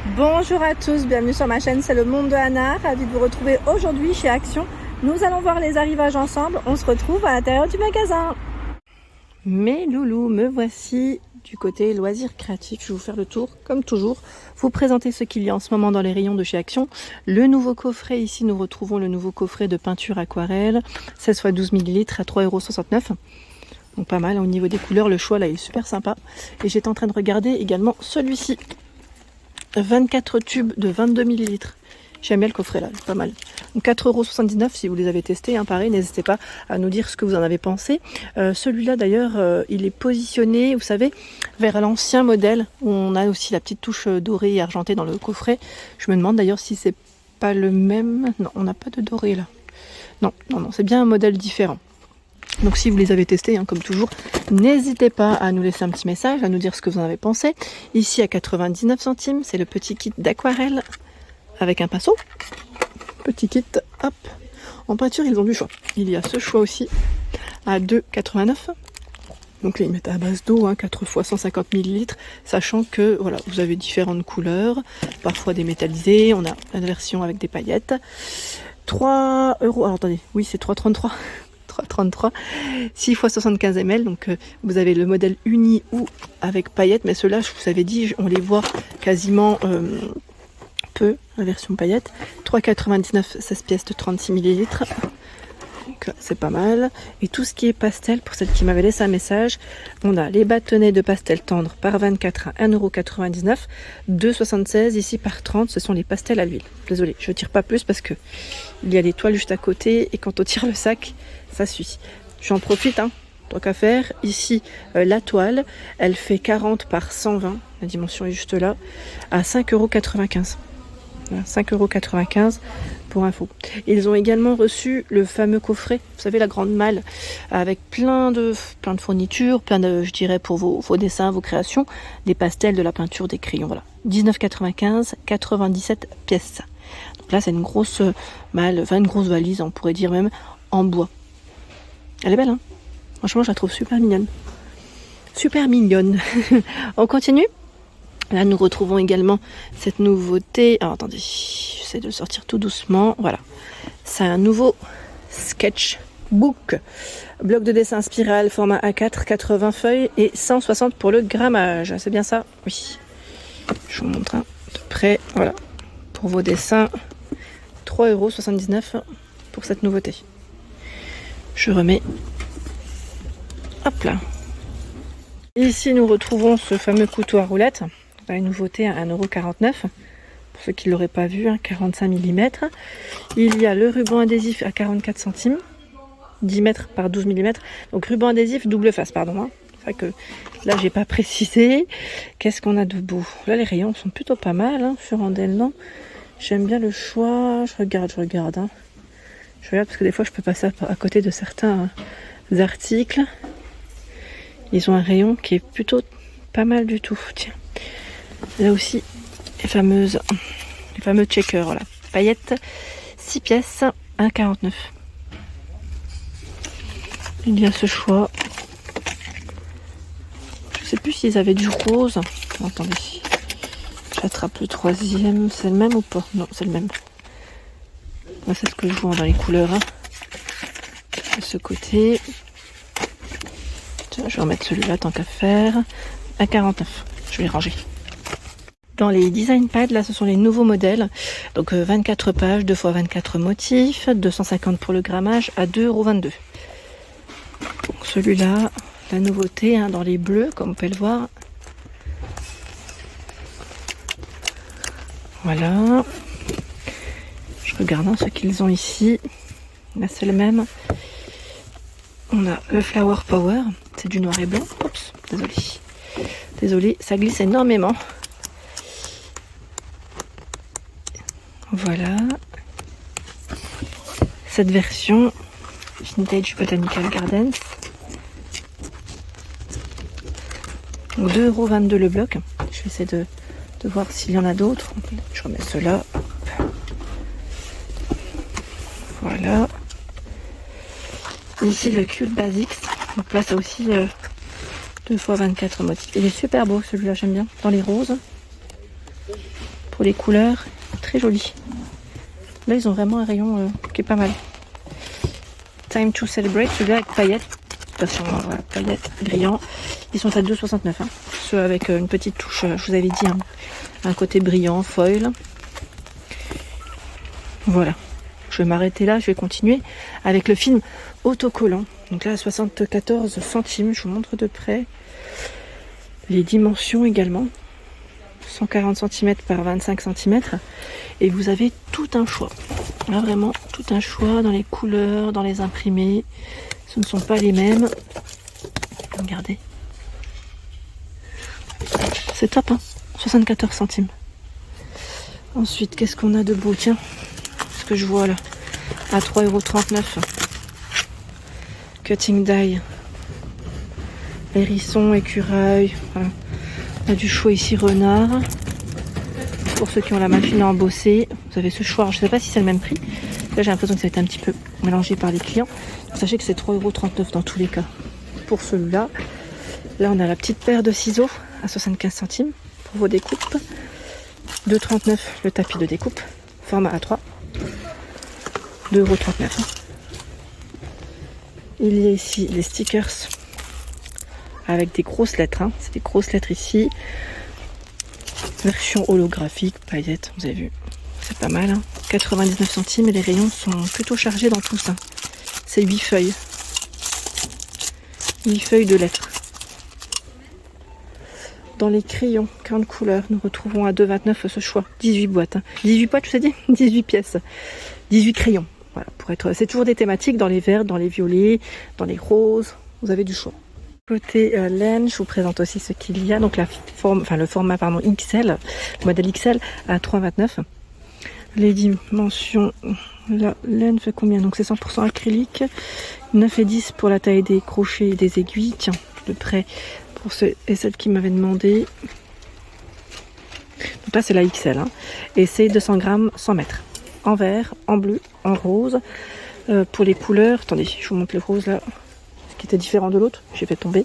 Bonjour à tous, bienvenue sur ma chaîne, c'est le monde de Anna, ravie de vous retrouver aujourd'hui chez Action. Nous allons voir les arrivages ensemble, on se retrouve à l'intérieur du magasin. Mes loulous, me voici du côté loisirs créatifs, je vais vous faire le tour, comme toujours, vous présenter ce qu'il y a en ce moment dans les rayons de chez Action. Le nouveau coffret, ici nous retrouvons le nouveau coffret de peinture aquarelle, 16 x 12 ml à 3,69 €. Donc pas mal, au niveau des couleurs, le choix là il est super sympa. Et j'étais en train de regarder également celui-ci. 24 tubes de 22 ml. J'aime bien le coffret là, c'est pas mal. Donc 4,79 € si vous les avez testés, hein, pareil, n'hésitez pas à nous dire ce que vous en avez pensé. Celui-là d'ailleurs, il est positionné, vous savez, vers l'ancien modèle, où on a aussi la petite touche dorée et argentée dans le coffret. Je me demande d'ailleurs si c'est pas le même. Non, on n'a pas de doré là. Non, c'est bien un modèle différent. Donc si vous les avez testés, hein, comme toujours, n'hésitez pas à nous laisser un petit message, à nous dire ce que vous en avez pensé. Ici à 99 centimes, c'est le petit kit d'aquarelle avec un pinceau. Petit kit, hop. En peinture, ils ont du choix. Il y a ce choix aussi à 2,89 €. Donc là, ils mettent à base d'eau, hein, 4 x 150 ml, sachant que voilà, vous avez différentes couleurs, parfois des métallisés, on a la version avec des paillettes. 3 €, alors attendez, oui c'est 3,33 €. 3,33, 6 x 75 ml, donc vous avez le modèle uni ou avec paillettes, mais ceux-là, je vous avais dit, on les voit quasiment peu, la version paillettes. 3,99 €, 16 pièces de 36 ml, donc c'est pas mal. Et tout ce qui est pastel, pour celle qui m'avait laissé un message, on a les bâtonnets de pastel tendre par 24 à 1,99 €, 2,76 € ici par 30, ce sont les pastels à l'huile. Désolée, je tire pas plus parce que il y a des toiles juste à côté et quand on tire le sac, ça suit. J'en profite, hein, tant qu'à faire. Ici, la toile, elle fait 40 par 120, la dimension est juste là, à 5,95 €. Voilà, 5,95 € pour info. Ils ont également reçu le fameux coffret, vous savez, la grande malle, avec plein de fournitures, plein de, je dirais, pour vos dessins, vos créations, des pastels, de la peinture, des crayons, voilà. 19,95 €, 97 pièces. Donc là, c'est une grosse malle, enfin une grosse valise, on pourrait dire même, en bois. Elle est belle, hein. Franchement, je la trouve super mignonne. Super mignonne. On continue. Là, nous retrouvons également cette nouveauté. Alors, attendez, j'essaie de le sortir tout doucement. Voilà. C'est un nouveau sketchbook. Bloc de dessin spirale, format A4, 80 feuilles et 160 pour le grammage. C'est bien ça? Oui. Je vous montre de près. Voilà. Pour vos dessins, 3,79 € pour cette nouveauté. Je remets. Hop là. Ici, nous retrouvons ce fameux couteau à roulettes. Dans les nouveautés à 1,49 €. Pour ceux qui ne l'auraient pas vu, hein, 45 mm. Il y a le ruban adhésif à 44 centimes. 10 mètres par 12 mm. Donc ruban adhésif double face, pardon. Hein. C'est vrai que là, j'ai pas précisé. Qu'est-ce qu'on a de beau? Là, les rayons sont plutôt pas mal, hein, sur Andelnan. J'aime bien le choix. Je regarde. Hein. Je regarde parce que des fois, je peux passer à côté de certains articles. Ils ont un rayon qui est plutôt pas mal du tout. Tiens. Là aussi, les fameux checkers, voilà. Paillettes, 6 pièces, 1,49 €. Il y a ce choix. Je sais plus s'ils avaient du rose. Attendez. J'attrape le troisième. C'est le même ou pas? Non, c'est le même. Moi, c'est ce que je vois dans les couleurs. Hein. De ce côté. Tiens, je vais remettre celui-là tant qu'à faire. 1,49 €. Je vais les ranger. Dans les design pads, là, ce sont les nouveaux modèles. Donc 24 pages, 2 x 24 motifs, 250 pour le grammage à 2,22 €. Donc celui-là, la nouveauté, hein, dans les bleus, comme vous pouvez le voir. Voilà. Je regarde ce qu'ils ont ici. Là, c'est le même. On a le Flower Power. C'est du noir et blanc. Oups, désolé, ça glisse énormément. Voilà. Cette version Vintage Botanical Gardens. 2,22 € le bloc. Je vais essayer de voir s'il y en a d'autres. Je remets ceux-là. Voilà. Ici le Cute Basics. Donc là c'est aussi 2 x 24 motifs. Il est super beau celui-là, j'aime bien. Dans les roses. pour les couleurs, très joli. Là ils ont vraiment un rayon qui est pas mal. Time to Celebrate, celui-là avec paillettes, attention, voilà, paillettes, brillant. Ils sont à 2,69 €, hein. Ceux avec une petite touche, je vous avais dit, hein, un côté brillant, foil. Voilà, je vais m'arrêter là, je vais continuer avec le film autocollant. Donc là à 74 centimes, je vous montre de près. Les dimensions également, 140 cm par 25 cm. Et vous avez tout un choix. Là vraiment tout un choix dans les couleurs, dans les imprimés. Ce ne sont pas les mêmes. Regardez. C'est top, hein, 74 centimes. Ensuite, qu'est-ce qu'on a de beau? Tiens, ce que je vois là, à 3,39 €. Cutting die. Hérisson, écureuil. Voilà. On a du choix ici, renard. Pour ceux qui ont la machine à embosser, vous avez ce choix. Alors, je ne sais pas si c'est le même prix. Là, j'ai l'impression que ça va être un petit peu mélangé par les clients. Sachez que c'est 3,39 € dans tous les cas. Pour celui-là, là, on a la petite paire de ciseaux à 75 centimes pour vos découpes. 2,39 € le tapis de découpe, format A3. 2,39 €. Il y a ici les stickers avec des grosses lettres. Hein. C'est des grosses lettres ici. Version holographique, paillettes, vous avez vu. C'est pas mal. Hein. 99 centimes et les rayons sont plutôt chargés dans tout ça. C'est 8 feuilles. 8 feuilles de lettres. Dans les crayons, 40 couleurs, nous retrouvons à 2,29 € ce choix. 18 boîtes. Hein. 18 boîtes, je vous ai dit 18 pièces. 18 crayons. Voilà, pour être. C'est toujours des thématiques dans les verts, dans les violets, dans les roses. Vous avez du choix. Côté laine, je vous présente aussi ce qu'il y a. Donc le format XL, le modèle XL à 3,29 €. Les dimensions, la laine fait combien? Donc c'est 100% acrylique. 9 et 10 pour la taille des crochets et des aiguilles. Tiens, de près pour ceux et celles qui m'avaient demandé. Donc là c'est la XL. Hein. Et c'est 200 grammes, 100 mètres. En vert, en bleu, en rose. Pour les couleurs, attendez, je vous montre le rose là. Qui était différent de l'autre, j'ai fait tomber.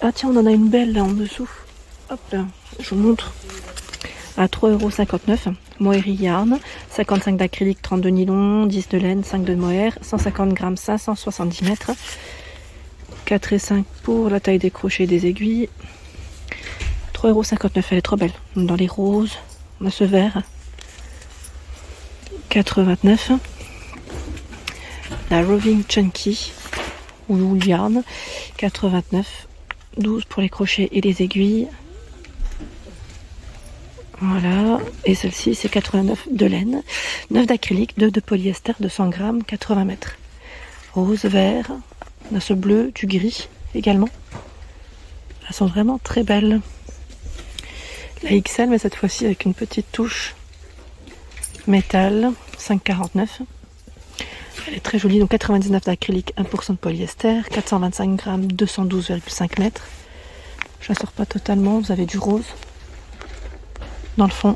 Ah tiens, on en a une belle là en dessous. Hop là, je vous montre. À 3,59 €. Mohair yarn, 55 d'acrylique, 30 de nylon, 10 de laine, 5 de mohair, 150 grammes, 570 mètres. 4,5 € pour la taille des crochets et des aiguilles. 3,59 €, elle est trop belle. Dans les roses, on a ce vert. 4,29 €. La Roving Chunky. Ou yarn, 4,29 €, 12 pour les crochets et les aiguilles. Voilà, et celle-ci c'est 89 de laine, 9 d'acrylique, 2 de polyester, 200 grammes, 80 mètres. Rose, vert, on a ce bleu, du gris également. Elles sont vraiment très belles. La XL, mais cette fois-ci avec une petite touche métal, 5,49 €. Elle est très jolie, donc 99 d'acrylique, 1% de polyester, 425 grammes, 212,5 mètres. Je ne la sors pas totalement, vous avez du rose dans le fond.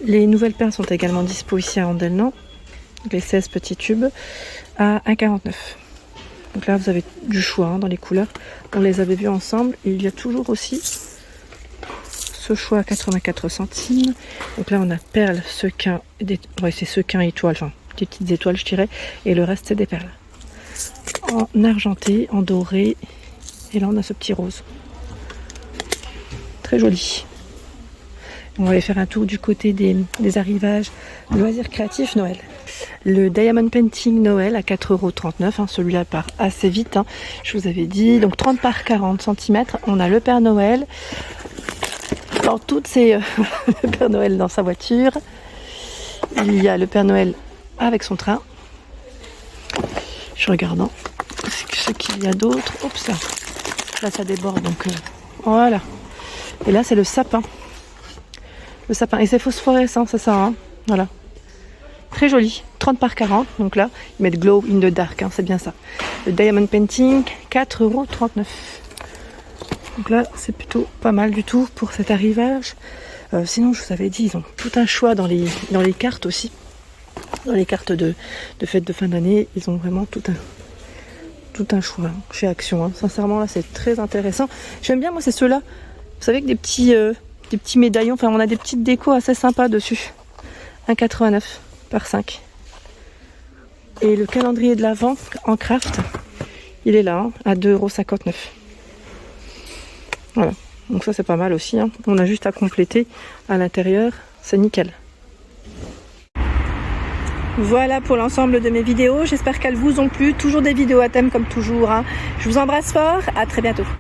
Les nouvelles perles sont également dispo ici à Andelnan, les 16 petits tubes à 1,49 €. Donc là vous avez du choix hein, dans les couleurs, on les avait vus ensemble et il y a toujours aussi ce choix à 84 centimes. Donc là on a perles, sequins, c'est sequins étoiles, enfin des petites étoiles je dirais, et le reste c'est des perles. En argenté, en doré, et là on a ce petit rose. Très joli. On va aller faire un tour du côté des arrivages loisirs créatifs Noël. Le Diamond Painting Noël à 4,39 €, hein, celui-là part assez vite, hein, je vous avais dit. Donc 30 par 40 cm, on a le Père Noël. Dans toutes ces le Père Noël dans sa voiture. Il y a le Père Noël avec son train. Je regarde ce qu'il y a d'autre. Oups, là ça déborde donc voilà. Et là c'est le sapin. Le sapin et c'est phosphorescent, c'est ça. Hein, voilà. Très joli. 30 par 40. Donc là ils mettent glow in the dark. Hein, c'est bien ça. Le Diamond Painting 4,39 €. Donc là, c'est plutôt pas mal du tout pour cet arrivage. Sinon, je vous avais dit, ils ont tout un choix dans les cartes aussi. Dans les cartes de fête de fin d'année, ils ont vraiment tout un choix hein, chez Action. Hein. Sincèrement, là, c'est très intéressant. J'aime bien, moi, c'est ceux-là. Vous savez, que des petits des petits médaillons, enfin on a des petites décos assez sympas dessus. 1,89 par 5. Et le calendrier de l'Avent en craft, il est là, hein, à 2,59 €. Voilà, donc ça c'est pas mal aussi, hein. On a juste à compléter à l'intérieur, c'est nickel. Voilà pour l'ensemble de mes vidéos, j'espère qu'elles vous ont plu. Toujours des vidéos à thème comme toujours, hein. Je vous embrasse fort, à très bientôt.